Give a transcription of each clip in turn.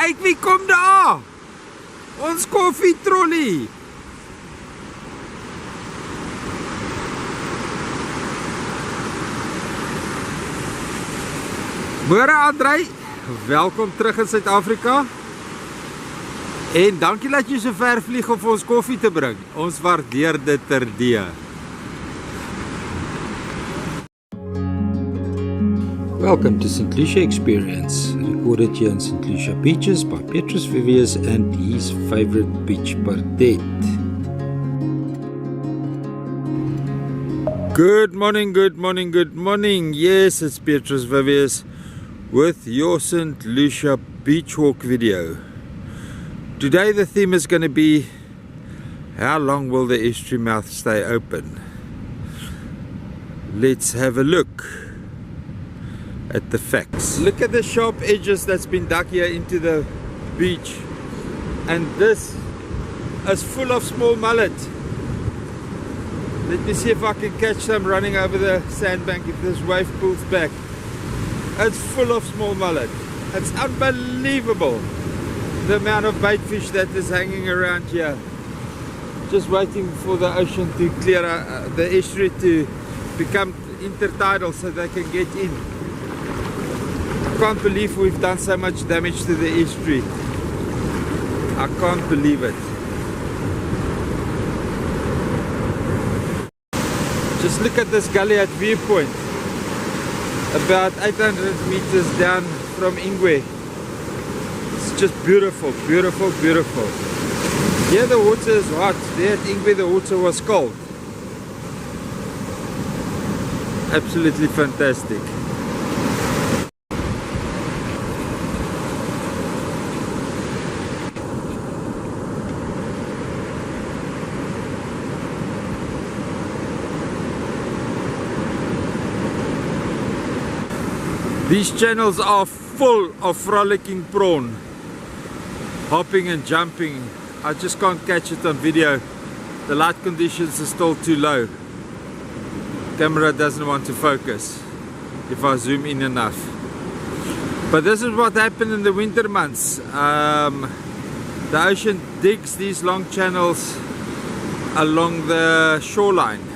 Kyk wie kom daar! Ons koffietrollie! Môre Andrei, welkom terug in Suid-Afrika. En dankie dat jy so ver vlieg om vir ons koffie te bring. Ons waardeer dit terdee. Welcome to St Lucia Experience, recorded here in St Lucia Beaches by Petrus Vivius and his favorite beach, Pardette. Good morning, good morning, good morning. Yes, it's Petrus Vivius with your St Lucia Beach Walk video. Today the theme is going to be, how long will the estuary mouth stay open? Let's have a look at the facts. Look at the sharp edges that's been dug here into the beach, and this is full of small mullet. Let me see if I can catch some running over the sandbank if this wave pulls back. It's full of small mullet. It's unbelievable the amount of bait fish that is hanging around here, just waiting for the ocean to clear, the estuary to become intertidal so they can get in. I can't believe we've done so much damage to the estuary. I can't believe it. Just look at this gully at viewpoint, about 800 meters down from Ingwe. It's just beautiful, beautiful, beautiful. Here the water is hot. There at Ingwe the water was cold. Absolutely fantastic. These channels are full of frolicking prawn, hopping and jumping. I just can't catch it on video. The light conditions are still too low. Camera doesn't want to focus if I zoom in enough. But this is what happened in the winter months. The ocean digs these long channels along the shoreline,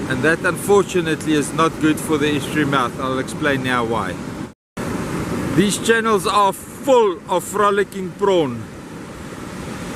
and that unfortunately is not good for the estuary mouth. I'll explain now why. These channels are full of frolicking prawn,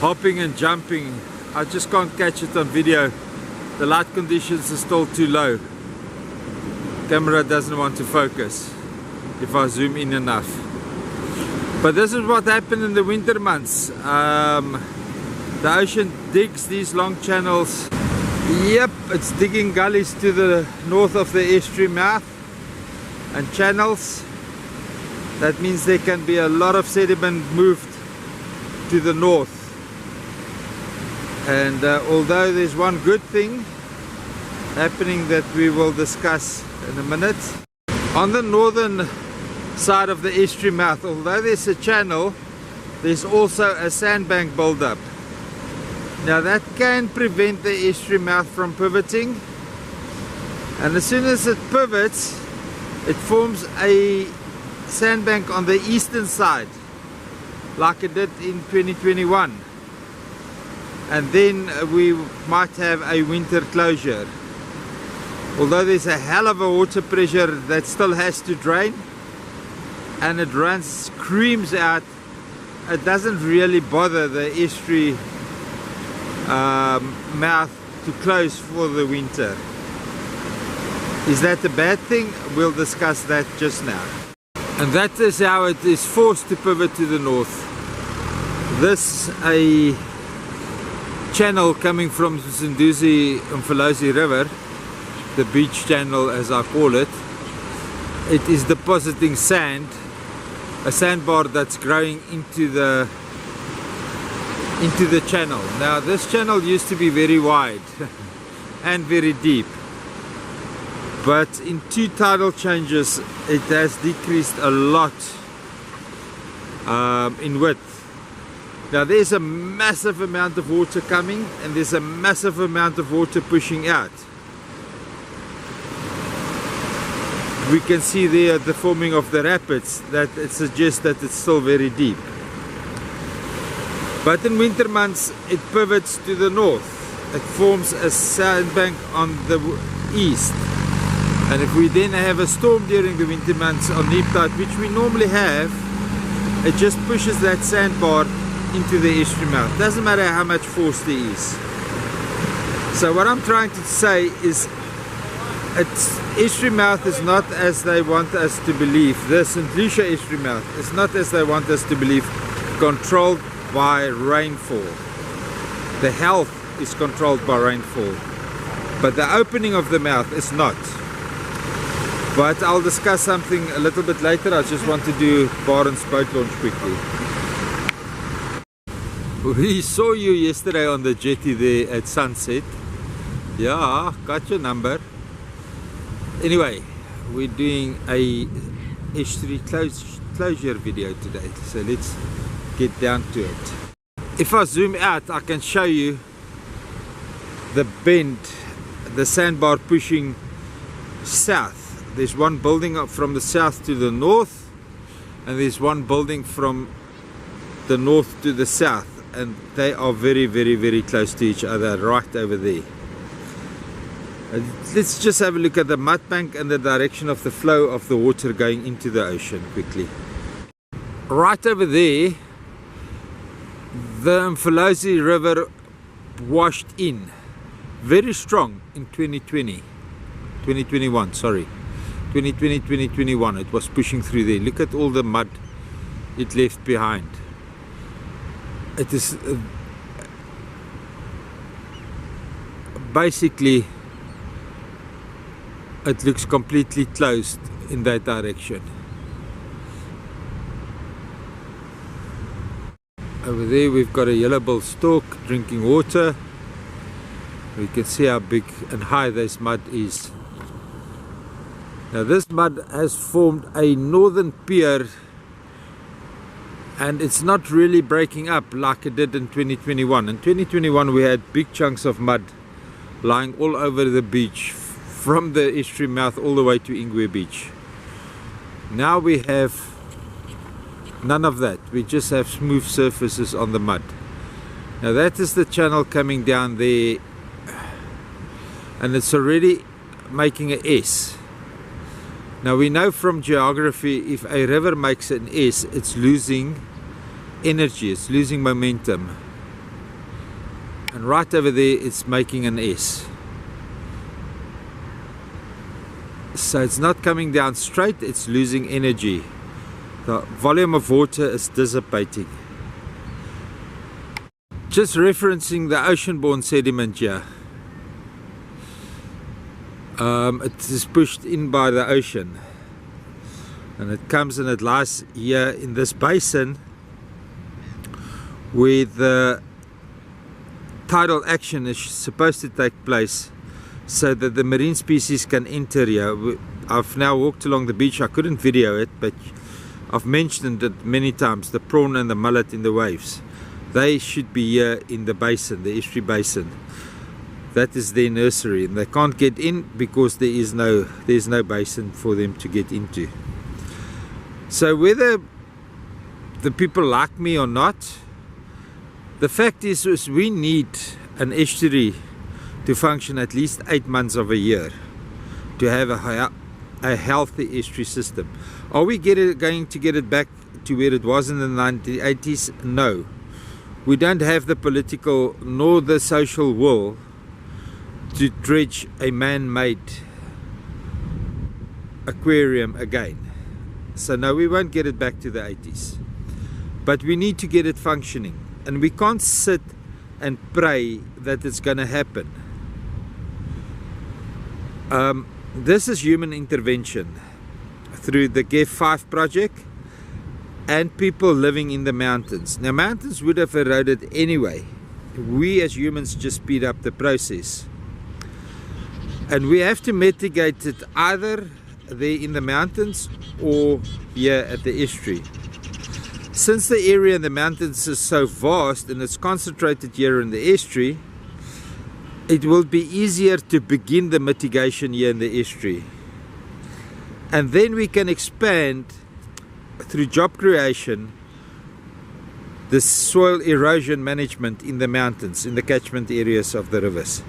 hopping and jumping. I just can't catch it on video. The light conditions are still too low. Camera doesn't want to focus if I zoom in enough. But this is what happened in the winter months. The ocean digs these long channels. Yep, it's digging gullies to the north of the estuary mouth and channels. That means there can be a lot of sediment moved to the north. And although there's one good thing happening that we will discuss in a minute, on the northern side of the estuary mouth, although there's a channel, there's also a sandbank build-up. Now that can prevent the estuary mouth from pivoting, and as soon as it pivots, it forms a sandbank on the eastern side like it did in 2021, and then we might have a winter closure. Although there's a hell of a water pressure that still has to drain, and it runs, screams out, it doesn't really bother the estuary mouth to close for the winter. Is that a bad thing? We'll discuss that just now. And that is how it is forced to pivot to the north. This a channel coming from St Lucia River, the beach channel as I call it. It is depositing sand, a sandbar that's growing into the channel. Now this channel used to be very wide and very deep, but in two tidal changes it has decreased a lot in width. Now there's a massive amount of water coming, and there's a massive amount of water pushing out. we can see there the forming of the rapids, that it suggests that it's still very deep. But in winter months it pivots to the north. It forms a sandbank on the east. And if we then have a storm during the winter months on neap tide, which we normally have, it just pushes that sandbar into the estuary mouth. Doesn't matter how much force there is. So what I'm trying to say is, estuary mouth is not as they want us to believe. The St Lucia estuary mouth is not as they want us to believe, controlled by rainfall. The health is controlled by rainfall, but the opening of the mouth is not. But I'll discuss something a little bit later. I just want to do Barnes boat launch quickly. We saw you yesterday on the jetty there at sunset. Yeah, got your number. Anyway, we're doing a estuary closure video today, so let's get down to it. If I zoom out, I can show you the bend, the sandbar pushing south. There's one building up from the south to the north, and there's one building from the north to the south, and they are very, very, very close to each other right over there. Let's just have a look at the mud bank and the direction of the flow of the water going into the ocean quickly. Right over there, the Mfolozi River washed in very strong in 2021, sorry. 2020, 2021, it was pushing through there. Look at all the mud it left behind. It is basically, it looks completely closed in that direction. Over there we've got a yellowbill stork drinking water. We can see how big and high this mud is. Now this mud has formed a northern pier, and it's not really breaking up like it did in 2021. In 2021 we had big chunks of mud lying all over the beach, from the estuary mouth all the way to Ingwe Beach. Now we have none of that. We just have smooth surfaces on the mud. Now that is the channel coming down there, and it's already making an S. Now we know from geography, if a river makes an S, it's losing energy, it's losing momentum. And right over there it's making an S. So it's not coming down straight, it's losing energy. The volume of water is dissipating. Just referencing the ocean-borne sediment here. It is pushed in by the ocean, and it comes and it lies here in this basin where the tidal action is supposed to take place so that the marine species can enter here. I've now walked along the beach. I couldn't video it, but I've mentioned it many times, the prawn and the mullet in the waves. They should be here in the basin, the estuary basin. That is their nursery, and they can't get in because there's no basin for them to get into. So whether the people like me or not, the fact is we need an estuary to function at least 8 months of a year to have a healthy estuary system. Are we going to get it back to where it was in the 1980s? No. We don't have the political nor the social will to dredge a man-made aquarium again. So no, we won't get it back to the 80s. But we need to get it functioning. And we can't sit and pray that it's going to happen. This is human intervention through the GEF5 project and people living in the mountains. Now mountains would have eroded anyway. We as humans just speed up the process. And we have to mitigate it either there in the mountains or here at the estuary. Since the area in the mountains is so vast and it's concentrated here in the estuary, it will be easier to begin the mitigation here in the estuary. And then we can expand through job creation the soil erosion management in the mountains, in the catchment areas of the rivers.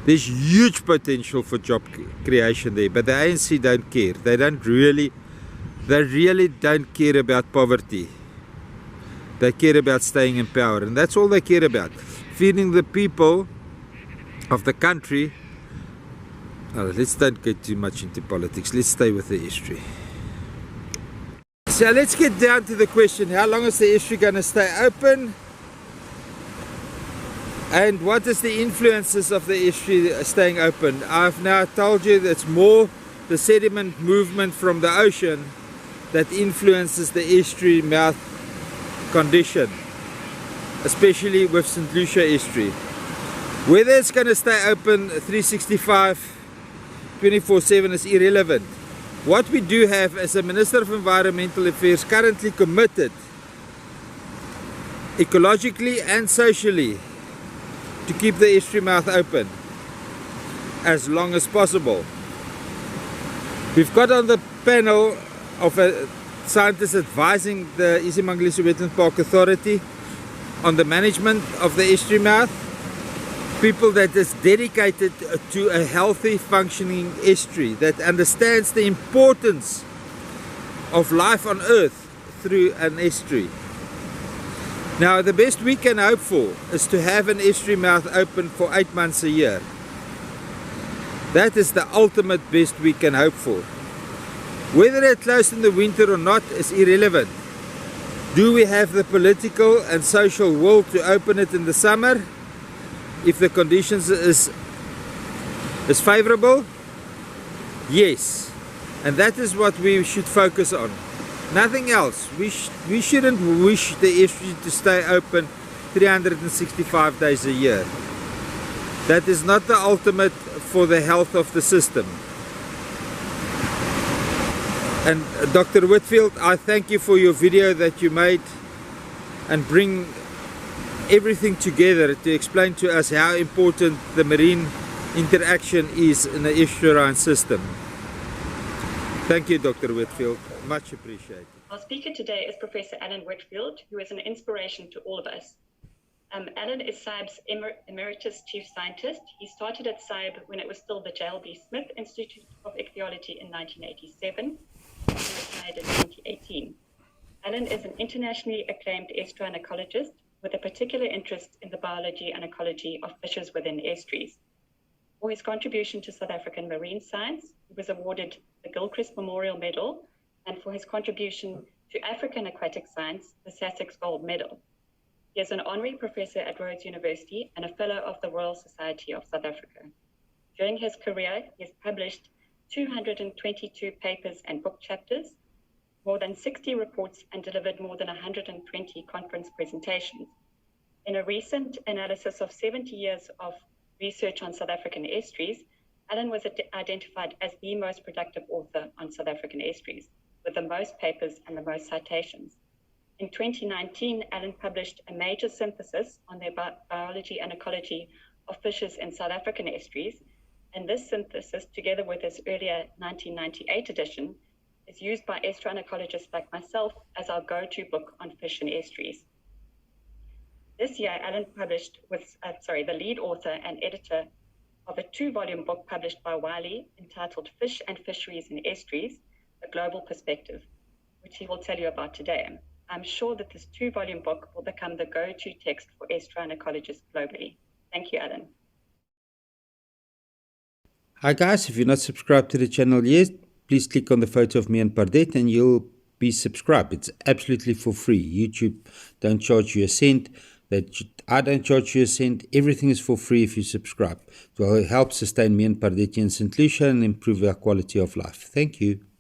There's huge potential for job creation there, but the ANC don't care. They really don't care about poverty. They care about staying in power, and that's all they care about. Feeding the people of the country. Let's don't get too much into politics. Let's stay with the history. So let's get down to the question, how long is the estuary going to stay open? And what is the influences of the estuary staying open? I've now told you that it's more the sediment movement from the ocean that influences the estuary mouth condition, especially with St Lucia Estuary. Whether it's going to stay open 365, 24/7 is irrelevant. What we do have as a Minister of Environmental Affairs currently committed, ecologically and socially, to keep the estuary mouth open as long as possible. We've got on the panel of scientists advising the isiMangaliso Wetland Park Authority on the management of the estuary mouth, people that is dedicated to a healthy functioning estuary, that understands the importance of life on earth through an estuary. Now the best we can hope for is to have an estuary mouth open for 8 months a year. That is the ultimate best we can hope for. Whether it's closed in the winter or not is irrelevant. Do we have the political and social will to open it in the summer? If the conditions is favorable? Yes. And that is what we should focus on. Nothing else. We shouldn't wish the estuary to stay open 365 days a year. That is not the ultimate for the health of the system. And Dr. Whitfield, I thank you for your video that you made and bring everything together to explain to us how important the marine interaction is in the estuarine system. Thank you, Dr. Whitfield. Much appreciated. Our speaker today is Professor Alan Whitfield, who is an inspiration to all of us. Alan is SAIB's Emeritus Chief Scientist. He started at SAIB when it was still the J.L.B. Smith Institute of Ichthyology in 1987. He retired in 2018. Alan is an internationally acclaimed estuarine ecologist with a particular interest in the biology and ecology of fishes within estuaries. For his contribution to South African marine science, he was awarded the Gilchrist Memorial Medal, and for his contribution to African aquatic science, the Sussex Gold Medal. He is an honorary professor at Rhodes University and a fellow of the Royal Society of South Africa. During his career, he has published 222 papers and book chapters, more than 60 reports, and delivered more than 120 conference presentations. In a recent analysis of 70 years of research on South African estuaries, Alan was identified as the most productive author on South African estuaries, with the most papers and the most citations. In 2019, Alan published a major synthesis on the biology and ecology of fishes in South African estuaries, and this synthesis, together with his earlier 1998 edition, is used by estuarine ecologists like myself as our go-to book on fish and estuaries. This year, Alan was the lead author and editor of a 2-volume book published by Wiley entitled Fish and Fisheries in Estuaries, A Global Perspective, which he will tell you about today. I'm sure that this 2-volume book will become the go-to text for estuarine ecologists globally. Thank you, Alan. Hi guys, if you're not subscribed to the channel yet, please click on the photo of me and Pardette and you'll be subscribed. It's absolutely for free. YouTube don't charge you a cent. I don't charge you a cent. Everything is for free if you subscribe. It will help sustain me and Pardette in St Lucia and improve our quality of life. Thank you.